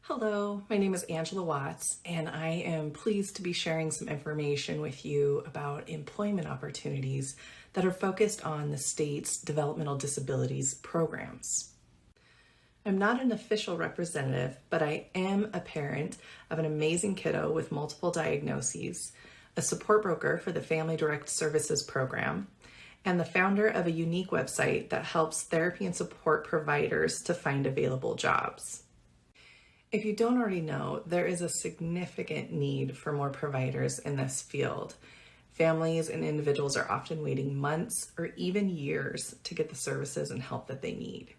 Hello, my name is Angela Watts, and I am pleased to be sharing some information with you about employment opportunities that are focused on the state's developmental disabilities programs. I'm not an official representative, but I am a parent of an amazing kiddo with multiple diagnoses, a support broker for the Family Direct Services program, and the founder of a unique website that helps therapy and support providers to find available jobs. If you don't already know, there is a significant need for more providers in this field. Families and individuals are often waiting months or even years to get the services and help that they need.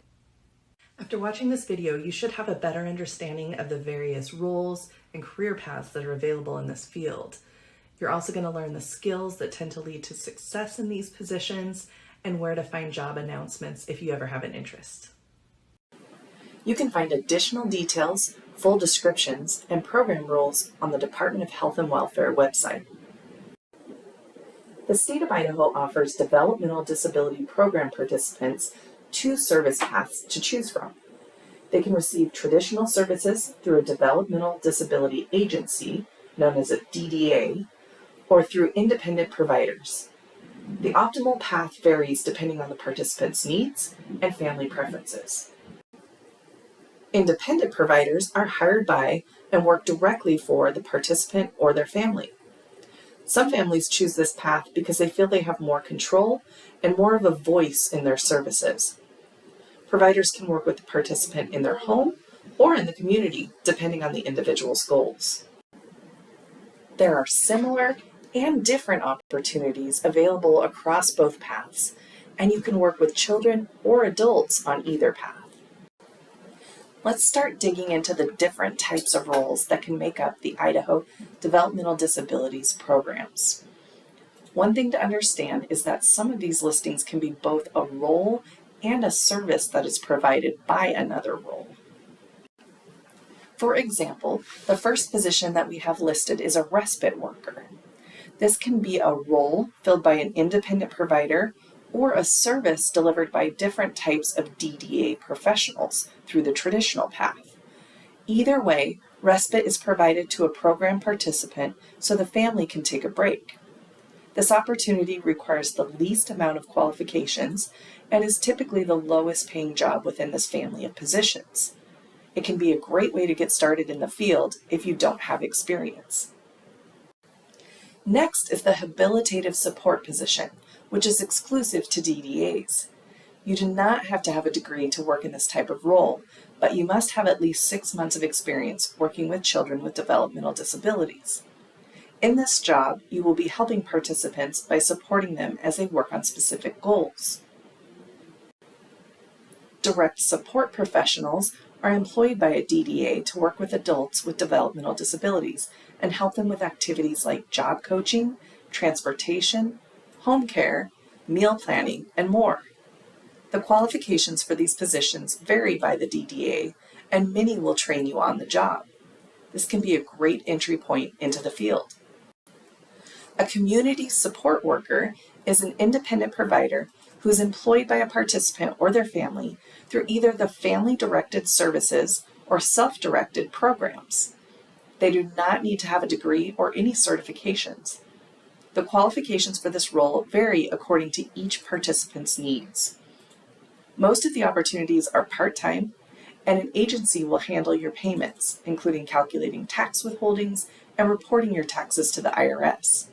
After watching this video, you should have a better understanding of the various roles and career paths that are available in this field. You're also going to learn the skills that tend to lead to success in these positions and where to find job announcements if you ever have an interest. You can find additional details, full descriptions, and program rules on the Department of Health and Welfare website. The state of Idaho offers developmental disability program participants two service paths to choose from. They can receive traditional services through a developmental disability agency, known as a DDA, or through independent providers. The optimal path varies depending on the participant's needs and family preferences. Independent providers are hired by and work directly for the participant or their family. Some families choose this path because they feel they have more control and more of a voice in their services. Providers can work with the participant in their home or in the community, depending on the individual's goals. There are similar and different opportunities available across both paths, and you can work with children or adults on either path. Let's start digging into the different types of roles that can make up the Idaho Developmental Disabilities programs. One thing to understand is that some of these listings can be both a role and a service that is provided by another role. For example, the first position that we have listed is a respite worker. This can be a role filled by an independent provider or a service delivered by different types of DDA professionals through the traditional path. Either way, respite is provided to a program participant so the family can take a break. This opportunity requires the least amount of qualifications and is typically the lowest paying job within this family of positions. It can be a great way to get started in the field if you don't have experience. Next is the habilitative support position, which is exclusive to DDAs. You do not have to have a degree to work in this type of role, but you must have at least 6 months of experience working with children with developmental disabilities. In this job, you will be helping participants by supporting them as they work on specific goals. Direct support professionals are employed by a DDA to work with adults with developmental disabilities and help them with activities like job coaching, transportation, home care, meal planning, and more. The qualifications for these positions vary by the DDA, and many will train you on the job. This can be a great entry point into the field. A community support worker is an independent provider who is employed by a participant or their family through either the family-directed services or self-directed programs. They do not need to have a degree or any certifications. The qualifications for this role vary according to each participant's needs. Most of the opportunities are part-time, and an agency will handle your payments, including calculating tax withholdings and reporting your taxes to the IRS.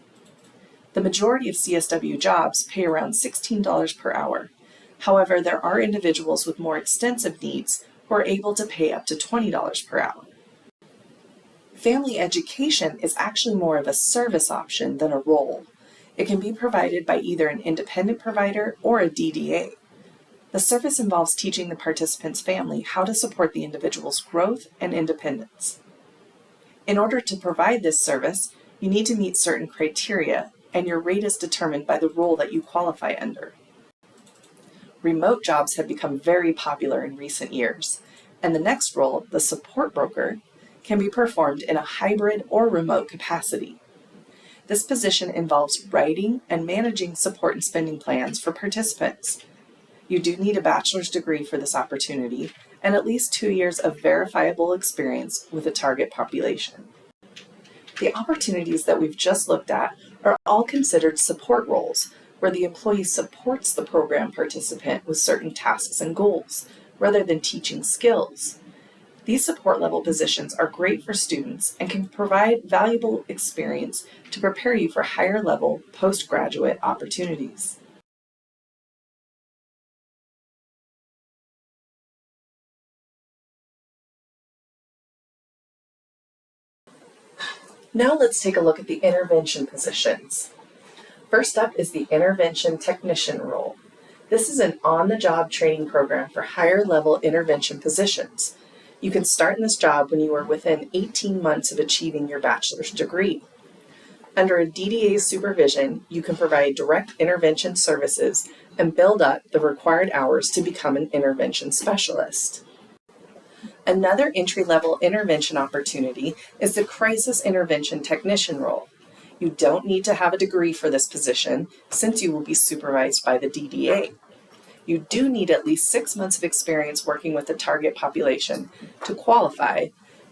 The majority of CSW jobs pay around $16 per hour. However, there are individuals with more extensive needs who are able to pay up to $20 per hour. Family education is actually more of a service option than a role. It can be provided by either an independent provider or a DDA. The service involves teaching the participant's family how to support the individual's growth and independence. In order to provide this service, you need to meet certain criteria, and your rate is determined by the role that you qualify under. Remote jobs have become very popular in recent years, and the next role, the support broker, can be performed in a hybrid or remote capacity. This position involves writing and managing support and spending plans for participants. You do need a bachelor's degree for this opportunity and at least 2 years of verifiable experience with a target population. The opportunities that we've just looked at are all considered support roles, where the employee supports the program participant with certain tasks and goals, rather than teaching skills. These support level positions are great for students and can provide valuable experience to prepare you for higher level postgraduate opportunities. Now let's take a look at the intervention positions. First up is the intervention technician role. This is an on-the-job training program for higher-level intervention positions. You can start in this job when you are within 18 months of achieving your bachelor's degree. Under a DDA's supervision, you can provide direct intervention services and build up the required hours to become an intervention specialist. Another entry-level intervention opportunity is the crisis intervention technician role. You don't need to have a degree for this position since you will be supervised by the DDA. You do need at least 6 months of experience working with the target population to qualify,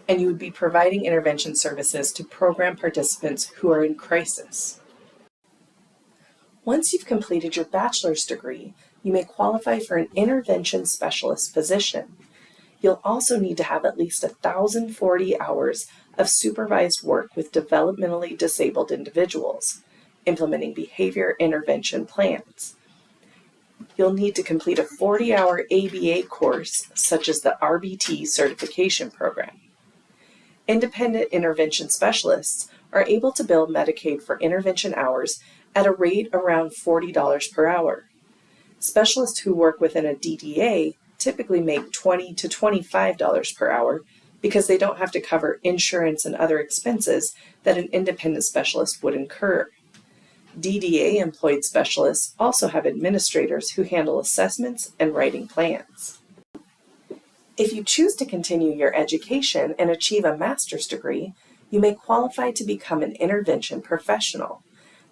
and you would be providing intervention services to program participants who are in crisis. Once you've completed your bachelor's degree, you may qualify for an intervention specialist position. You'll also need to have at least 1,040 hours of supervised work with developmentally disabled individuals, implementing behavior intervention plans. You'll need to complete a 40-hour ABA course, such as the RBT certification program. Independent intervention specialists are able to bill Medicaid for intervention hours at a rate around $40 per hour. Specialists who work within a DDA typically make $20 to $25 per hour because they don't have to cover insurance and other expenses that an independent specialist would incur. DDA-employed specialists also have administrators who handle assessments and writing plans. If you choose to continue your education and achieve a master's degree, you may qualify to become an intervention professional.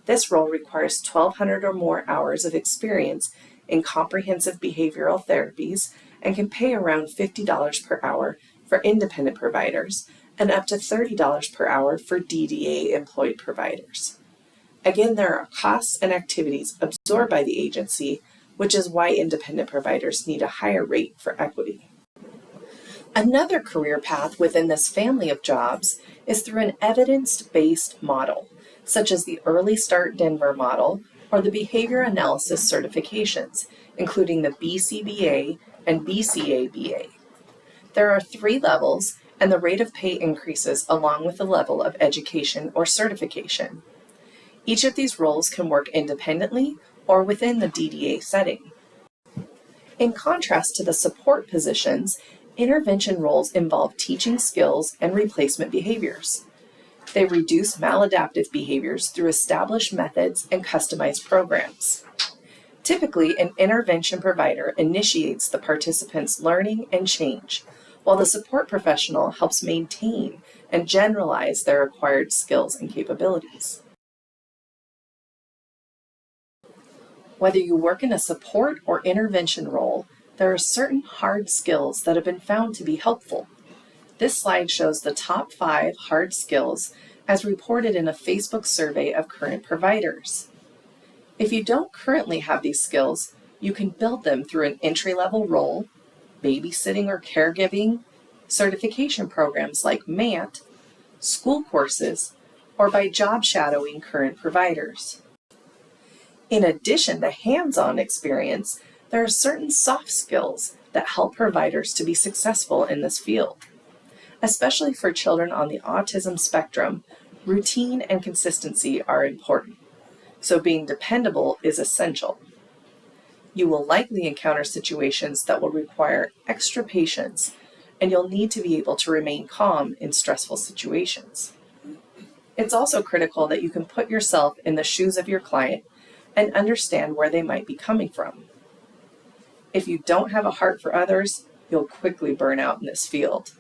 This role requires 1,200 or more hours of experience in comprehensive behavioral therapies and can pay around $50 per hour for independent providers and up to $30 per hour for DDA-employed providers. Again, there are costs and activities absorbed by the agency, which is why independent providers need a higher rate for equity. Another career path within this family of jobs is through an evidence-based model, such as the Early Start Denver model or the behavior analysis certifications, including the BCBA and BCABA. There are 3 levels, and the rate of pay increases along with the level of education or certification. Each of these roles can work independently or within the DDA setting. In contrast to the support positions, intervention roles involve teaching skills and replacement behaviors. They reduce maladaptive behaviors through established methods and customized programs. Typically, an intervention provider initiates the participant's learning and change, while the support professional helps maintain and generalize their acquired skills and capabilities. Whether you work in a support or intervention role, there are certain hard skills that have been found to be helpful. This slide shows the top 5 hard skills as reported in a Facebook survey of current providers. If you don't currently have these skills, you can build them through an entry-level role, babysitting or caregiving, certification programs like MANT, school courses, or by job shadowing current providers. In addition to hands-on experience, there are certain soft skills that help providers to be successful in this field. Especially for children on the autism spectrum, routine and consistency are important, so being dependable is essential. You will likely encounter situations that will require extra patience, and you'll need to be able to remain calm in stressful situations. It's also critical that you can put yourself in the shoes of your client and understand where they might be coming from. If you don't have a heart for others, you'll quickly burn out in this field.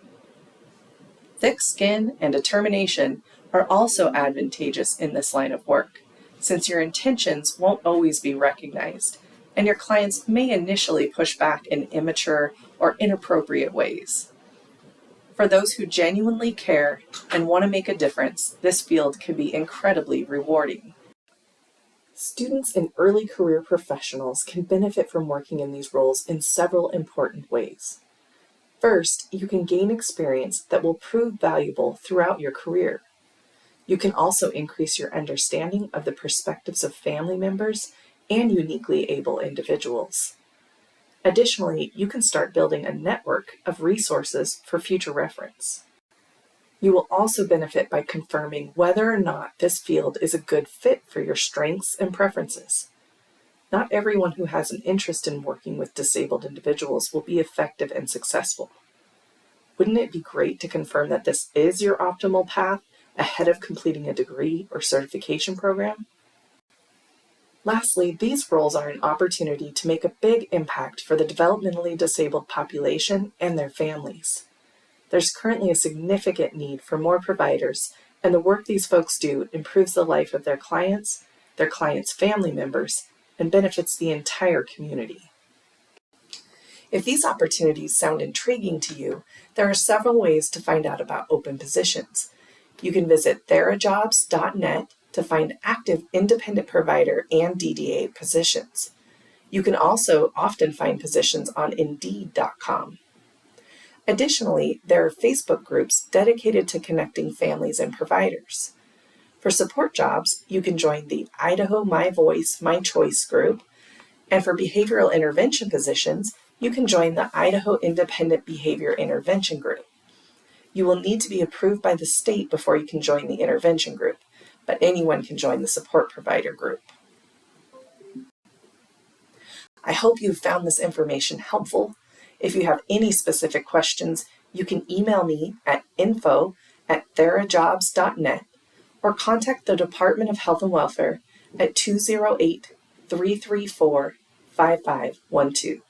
Thick skin and determination are also advantageous in this line of work, since your intentions won't always be recognized, and your clients may initially push back in immature or inappropriate ways. For those who genuinely care and want to make a difference, this field can be incredibly rewarding. Students and early career professionals can benefit from working in these roles in several important ways. First, you can gain experience that will prove valuable throughout your career. You can also increase your understanding of the perspectives of family members and uniquely able individuals. Additionally, you can start building a network of resources for future reference. You will also benefit by confirming whether or not this field is a good fit for your strengths and preferences. Not everyone who has an interest in working with disabled individuals will be effective and successful. Wouldn't it be great to confirm that this is your optimal path ahead of completing a degree or certification program? Lastly, these roles are an opportunity to make a big impact for the developmentally disabled population and their families. There's currently a significant need for more providers, and the work these folks do improves the life of their clients' family members, and benefits the entire community. If these opportunities sound intriguing to you, there are several ways to find out about open positions. You can visit therajobs.net to find active independent provider and DDA positions. You can also often find positions on Indeed.com. Additionally, there are Facebook groups dedicated to connecting families and providers. For support jobs, you can join the Idaho My Voice, My Choice group, and for behavioral intervention positions, you can join the Idaho Independent Behavior Intervention group. You will need to be approved by the state before you can join the intervention group, but anyone can join the support provider group. I hope you found this information helpful. If you have any specific questions, you can email me at info@therajobs.net or contact the Department of Health and Welfare at 208-334-5512.